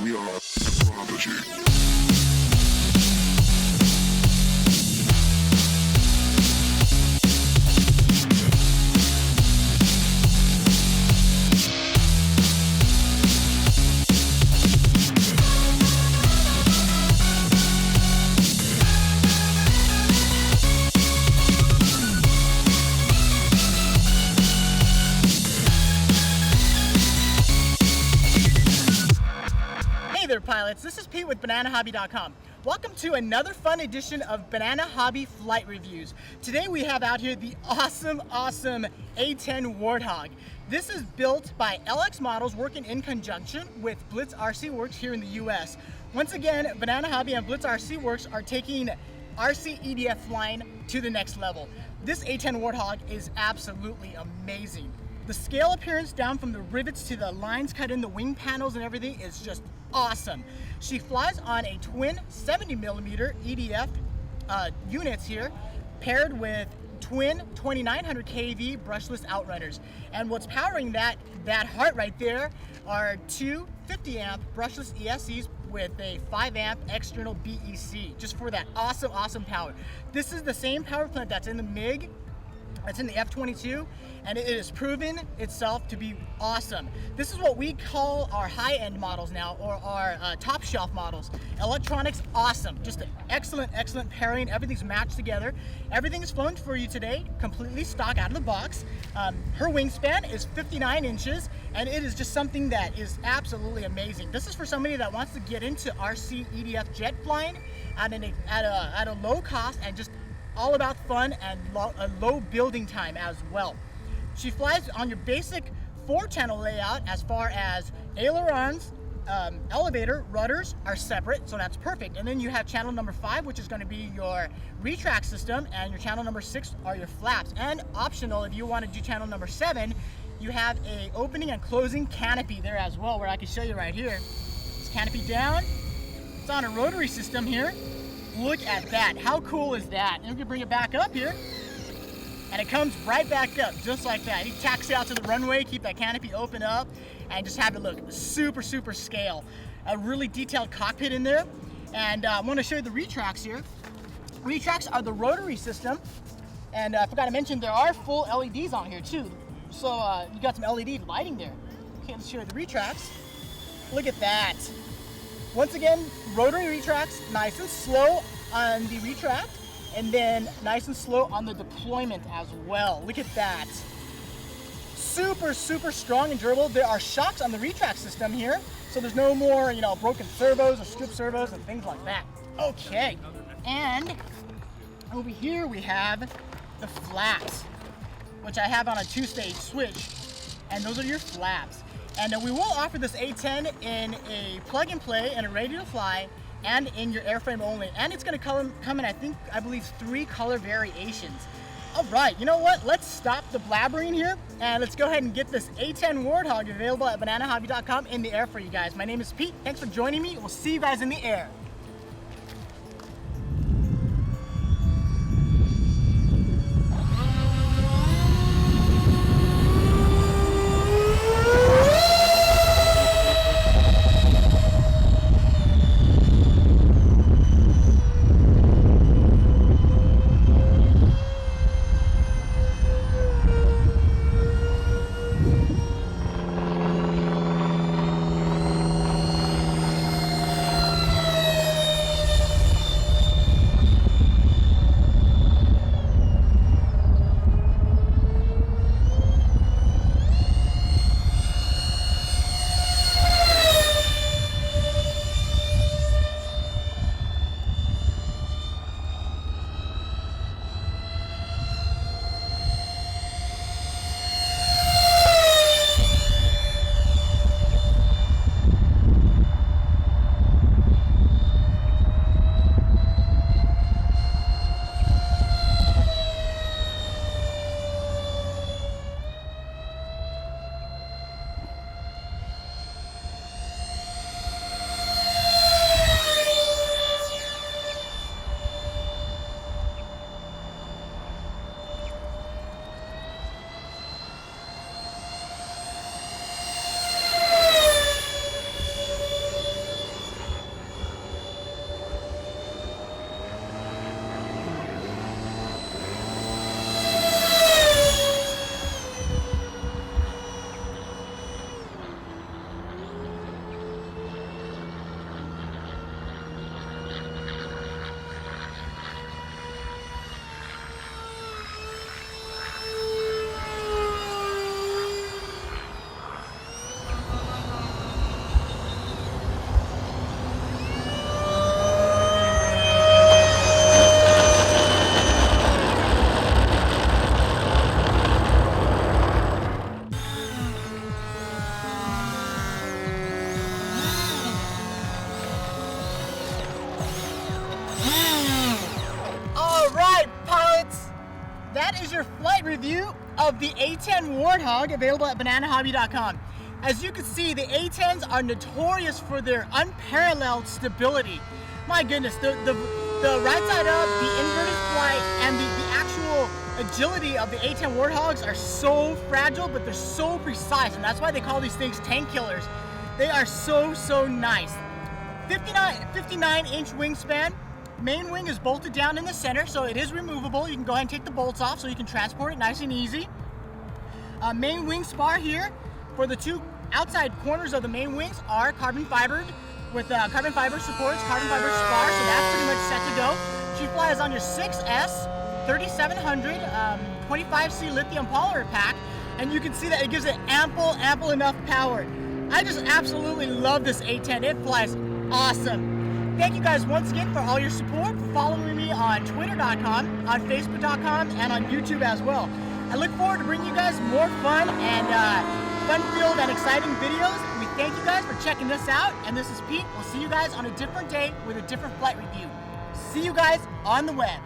We are the prodigy. Hey there pilots, this is Pete with BananaHobby.com. Welcome to another fun edition of Banana Hobby Flight Reviews. Today we have out here the awesome A-10 Warthog. This is built by LX Models working in conjunction with BlitzRCWorks here in the US. Once again, Banana Hobby and BlitzRCWorks are taking RC EDF flying to the next level. This A-10 Warthog is absolutely amazing. The scale appearance down from the rivets to the lines cut in the wing panels and everything is just awesome. She flies on a twin 70mm EDF units here, paired with twin 2900 kV brushless outrunners. And what's powering that heart right there are two 50 amp brushless ESCs with a 5 amp external BEC, just for that awesome power. This is the same power plant that's in the MiG, it's in the F-22, and it has proven itself to be awesome. This is what we call our high-end models now, or our top shelf models. Electronics, awesome. Just an excellent pairing. Everything's matched together. Everything is flown for you today, completely stock out of the box. Her wingspan is 59 inches, and it is just something that is absolutely amazing. This is for somebody that wants to get into RC EDF jet flying at a low cost and just all about fun and a low building time as well. She flies on your basic 4-channel layout as far as ailerons, elevator, rudders are separate, so that's perfect. And then you have channel number 5, which is going to be your retract system, and your channel number 6 are your flaps. And optional, if you want to do channel number 7, you have a opening and closing canopy there as well, where I can show you right here. It's canopy down. It's on a rotary system here. Look at that. How cool is that? And we can bring it back up here, and it comes right back up just like that. You taxi out to the runway, keep that canopy open up, and just have it look super scale. A really detailed cockpit in there. And I want to show you the retracts here. Retracts are the rotary system, and I forgot to mention there are full LEDs on here too. So you got some LED lighting there. Okay, let's show you the retracts. Look at that. Once again, rotary retracts, nice and slow on the retract, and then nice and slow on the deployment as well. Look at that. Super strong and durable. There are shocks on the retract system here, so there's no more, broken servos or strip servos and things like that. Okay, and over here we have the flaps, which I have on a 2-stage switch, and those are your flaps. And we will offer this A-10 in a plug-and-play and a ready-to-fly, and in your airframe only. And it's going to come in, I believe, 3 color variations. All right, you know what? Let's stop the blabbering here, and let's go ahead and get this A-10 Warthog available at BananaHobby.com in the air for you guys. My name is Pete. Thanks for joining me. We'll see you guys in the air. is your flight review of the A-10 Warthog, available at bananahobby.com. As you can see, the A-10s are notorious for their unparalleled stability. My goodness, the right side up, the inverted flight, and the actual agility of the A-10 Warthogs are so fragile, but they're so precise, and that's why they call these things tank killers. They are so nice. 59-inch wingspan. Main wing is bolted down in the center, so it is removable. You can go ahead and take the bolts off so you can transport it nice and easy. Main wing spar here for the two outside corners of the main wings are carbon fibered with carbon fiber supports, carbon fiber spar, so that's pretty much set to go. She flies on your 6S 3700 25C lithium polymer pack, and you can see that it gives it ample enough power. I just absolutely love this A-10. It flies awesome. Thank you guys once again for all your support, for following me on Twitter.com, on Facebook.com, and on YouTube as well. I look forward to bringing you guys more fun and fun-filled and exciting videos. We thank you guys for checking this out, and this is Pete. We'll see you guys on a different day with a different flight review. See you guys on the web.